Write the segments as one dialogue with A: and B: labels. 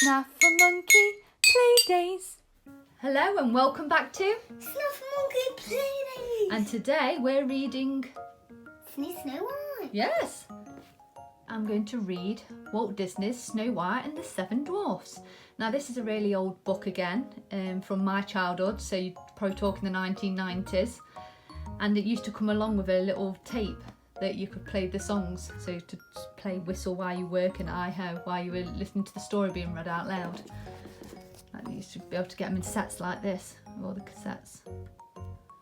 A: Monkey Playdays. Hello and welcome back to
B: Snuff Monkey Playdays.
A: And today we're reading
B: Snow White.
A: Yes, I'm going to read Walt Disney's Snow White and the Seven Dwarfs. Now this is a really old book again, from my childhood, so you're probably talking the 1990's, and it used to come along with a little tape that you could play the songs, so to play Whistle While You Work and I-Ho while you were listening to the story being read out loud. Like you used to be able to get them in sets like this, all the cassettes.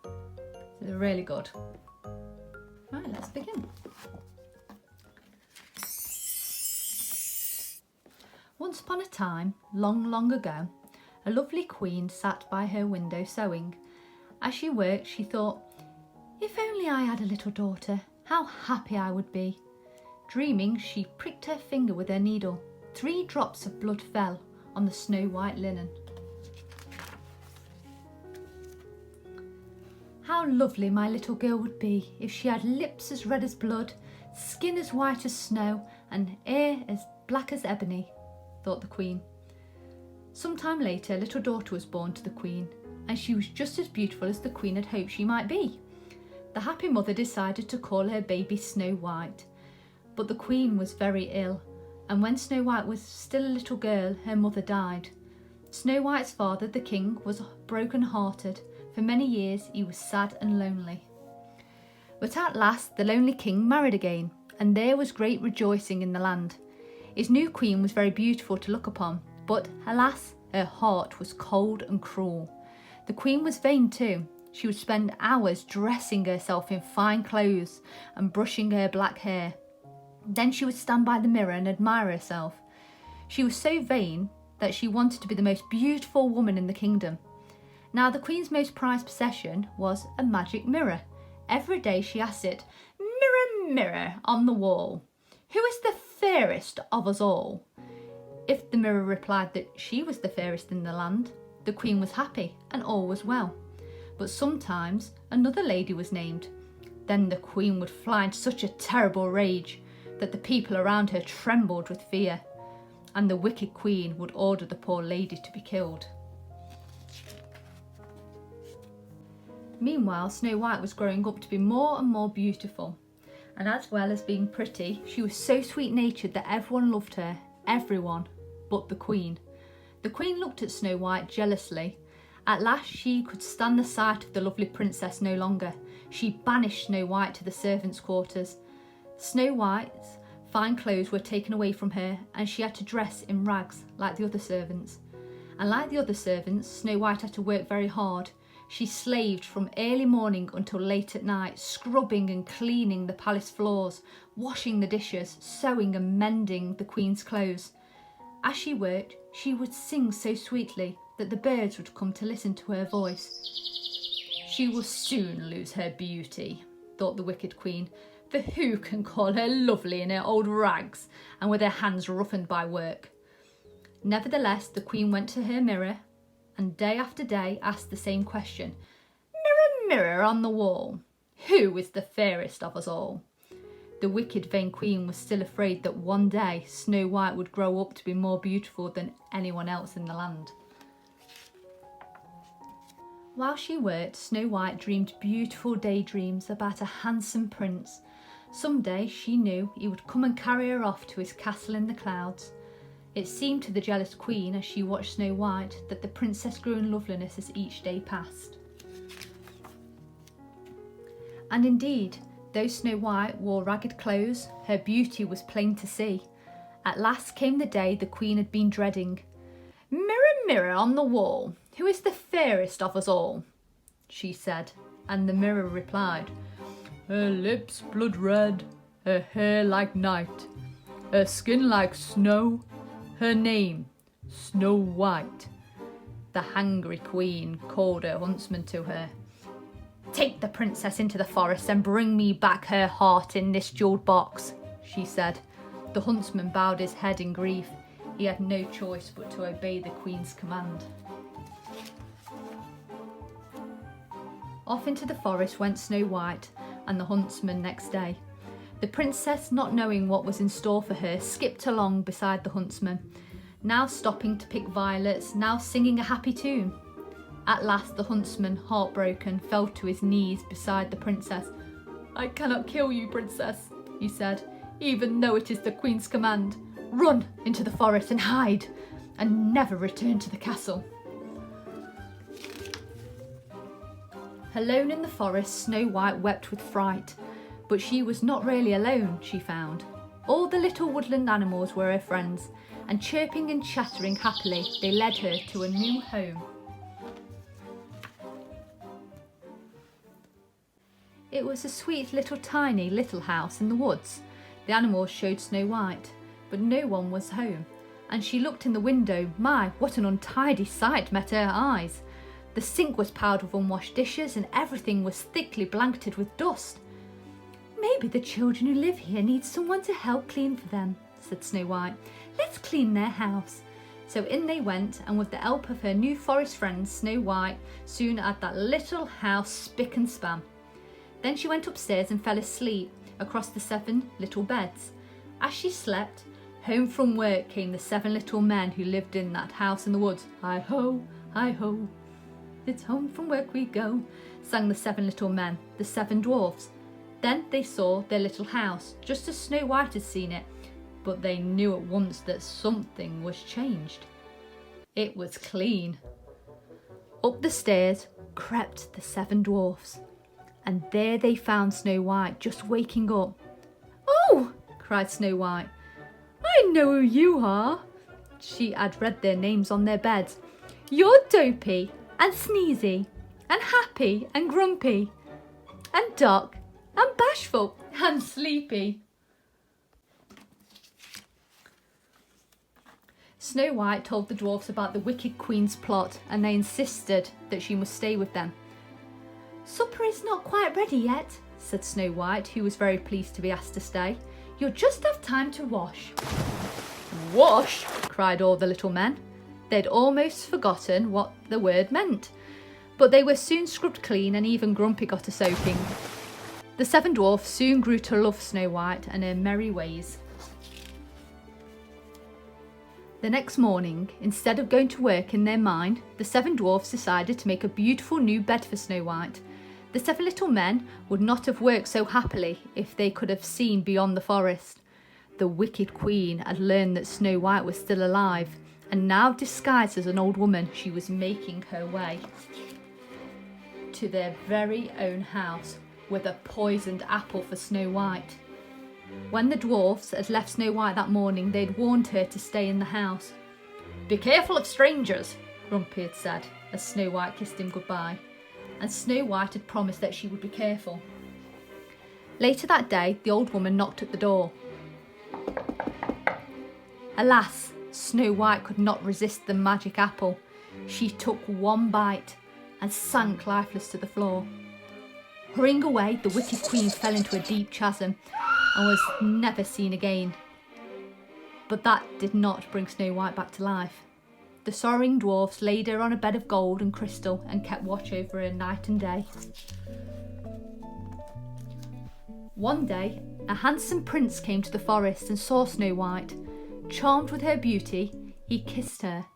A: So they're really good. Right, let's begin. Once upon a time, long, long ago, a lovely queen sat by her window sewing. As she worked, she thought, if only I had a little daughter, how happy I would be. Dreaming, she pricked her finger with her needle. 3 drops of blood fell on the snow white linen. How lovely my little girl would be if she had lips as red as blood, skin as white as snow, and hair as black as ebony, thought the queen. Some time later, a little daughter was born to the queen, and she was just as beautiful as the queen had hoped she might be. The happy mother decided to call her baby Snow White, but the queen was very ill, and when Snow White was still a little girl, her mother died. Snow White's father, the king, was broken-hearted. For many years he was sad and lonely. But at last the lonely king married again, and there was great rejoicing in the land. His new queen was very beautiful to look upon, but alas, her heart was cold and cruel. The queen was vain too. She would spend hours dressing herself in fine clothes and brushing her black hair. Then she would stand by the mirror and admire herself. She was so vain that she wanted to be the most beautiful woman in the kingdom. Now the queen's most prized possession was a magic mirror. Every day she asked it, "Mirror, mirror on the wall, who is the fairest of us all?" If the mirror replied that she was the fairest in the land, the queen was happy and all was well. But sometimes another lady was named. Then the queen would fly in such a terrible rage that the people around her trembled with fear, and the wicked queen would order the poor lady to be killed. Meanwhile, Snow White was growing up to be more and more beautiful, and as well as being pretty, she was so sweet-natured that everyone loved her, everyone but the queen. The queen looked at Snow White jealously. At last she could stand the sight of the lovely princess no longer. She banished Snow White to the servants' quarters. Snow White's fine clothes were taken away from her, and she had to dress in rags like the other servants. And like the other servants, Snow White had to work very hard. She slaved from early morning until late at night, scrubbing and cleaning the palace floors, washing the dishes, sewing and mending the queen's clothes. As she worked, she would sing so sweetly that the birds would come to listen to her voice. She will soon lose her beauty, thought the wicked queen, for who can call her lovely in her old rags and with her hands roughened by work? Nevertheless, the queen went to her mirror and day after day asked the same question. Mirror, mirror on the wall, who is the fairest of us all? The wicked vain queen was still afraid that one day Snow White would grow up to be more beautiful than anyone else in the land. While she worked, Snow White dreamed beautiful daydreams about a handsome prince. Someday she knew he would come and carry her off to his castle in the clouds. It seemed to the jealous queen as she watched Snow White that the princess grew in loveliness as each day passed. And indeed, though Snow White wore ragged clothes, her beauty was plain to see. At last came the day the queen had been dreading. Mirror, mirror on the wall, who is the fairest of us all? She said, and the mirror replied, her lips blood red, her hair like night, her skin like snow, her name Snow White. The hungry queen called her huntsman to her. Take the princess into the forest and bring me back her heart in this jewelled box, she said. The huntsman bowed his head in grief. He had no choice but to obey the queen's command. Off into the forest went Snow White and the huntsman next day. The princess, not knowing what was in store for her, skipped along beside the huntsman. now stopping to pick violets, now singing a happy tune. At last the huntsman, heartbroken, fell to his knees beside the princess. "I cannot kill you, princess," he said, "even though it is the queen's command. Run into the forest and hide, and never return to the castle." Alone in the forest, Snow White wept with fright, but she was not really alone, she found. All the little woodland animals were her friends, and chirping and chattering happily, they led her to a new home. It was a sweet little tiny little house in the woods. The animals showed Snow White, but no one was home, and she looked in the window. My, what an untidy sight met her eyes! The sink was piled with unwashed dishes, and everything was thickly blanketed with dust. "Maybe the children who live here need someone to help clean for them," said Snow White. "Let's clean their house." So in they went, and with the help of her new forest friends, Snow White soon had that little house spick and span. Then she went upstairs and fell asleep across the 7 little beds. As she slept, home from work came the 7 little men who lived in that house in the woods. "Hi-ho, hi-ho, it's home from work we go," sang the 7 little men, the 7 dwarfs. Then they saw their little house, just as Snow White had seen it, but they knew at once that something was changed. It was clean. Up the stairs crept the 7 dwarfs, and there they found Snow White just waking up. "Oh!" cried Snow White. "I know who you are." She had read their names on their beds. "You're Dopey and Sneezy and Happy and Grumpy and Dark and Bashful and Sleepy." Snow White told the dwarfs about the wicked queen's plot, and they insisted that she must stay with them. "Supper is not quite ready yet," said Snow White, who was very pleased to be asked to stay. "You'll just have time to wash." "Wash!" cried all the little men. They'd almost forgotten what the word meant, but they were soon scrubbed clean, and even Grumpy got a soaking. The 7 dwarfs soon grew to love Snow White and her merry ways. The next morning, instead of going to work in their mine, the 7 dwarfs decided to make a beautiful new bed for Snow White. The 7 little men would not have worked so happily if they could have seen beyond the forest. The wicked queen had learned that Snow White was still alive, and now disguised as an old woman, she was making her way to their very own house with a poisoned apple for Snow White. When the dwarfs had left Snow White that morning, they'd warned her to stay in the house. "Be careful of strangers," Grumpy had said, as Snow White kissed him goodbye. And Snow White had promised that she would be careful. Later that day, the old woman knocked at the door. Alas, Snow White could not resist the magic apple. She took one bite and sank lifeless to the floor. Hurrying away, the wicked queen fell into a deep chasm and was never seen again. But that did not bring Snow White back to life. The sorrowing dwarfs laid her on a bed of gold and crystal and kept watch over her night and day. One day, a handsome prince came to the forest and saw Snow White. Charmed with her beauty, he kissed her.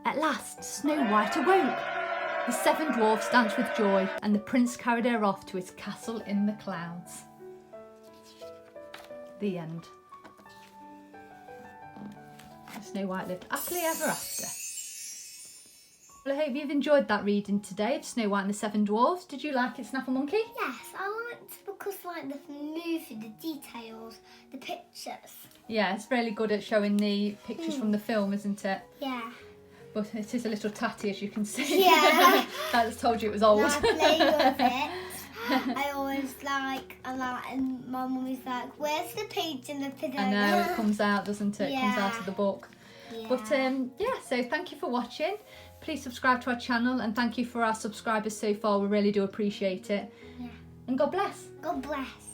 A: At last, Snow White awoke. The 7 dwarfs danced with joy, and the prince carried her off to his castle in the clouds. The end. Snow White lived happily ever after. Well, I hope you've enjoyed that reading today of Snow White and the 7 Dwarfs. Did you like it, Snapple Monkey?
B: Yes, I liked because like the movie, the details, the pictures.
A: Yeah, it's really good at showing the pictures from the film, isn't it?
B: Yeah.
A: But it is a little tatty, as you can see.
B: Yeah.
A: I just told you it was old.
B: And I play with it. I always like a lot, and my mum is like, "Where's the page in the video?"
A: I know, it comes out, doesn't it? It comes out of the book.
B: Yeah.
A: But yeah, so thank you for watching. Please subscribe to our channel, and thank you for our subscribers so far. We really do appreciate it.
B: Yeah.
A: And God bless.
B: God bless.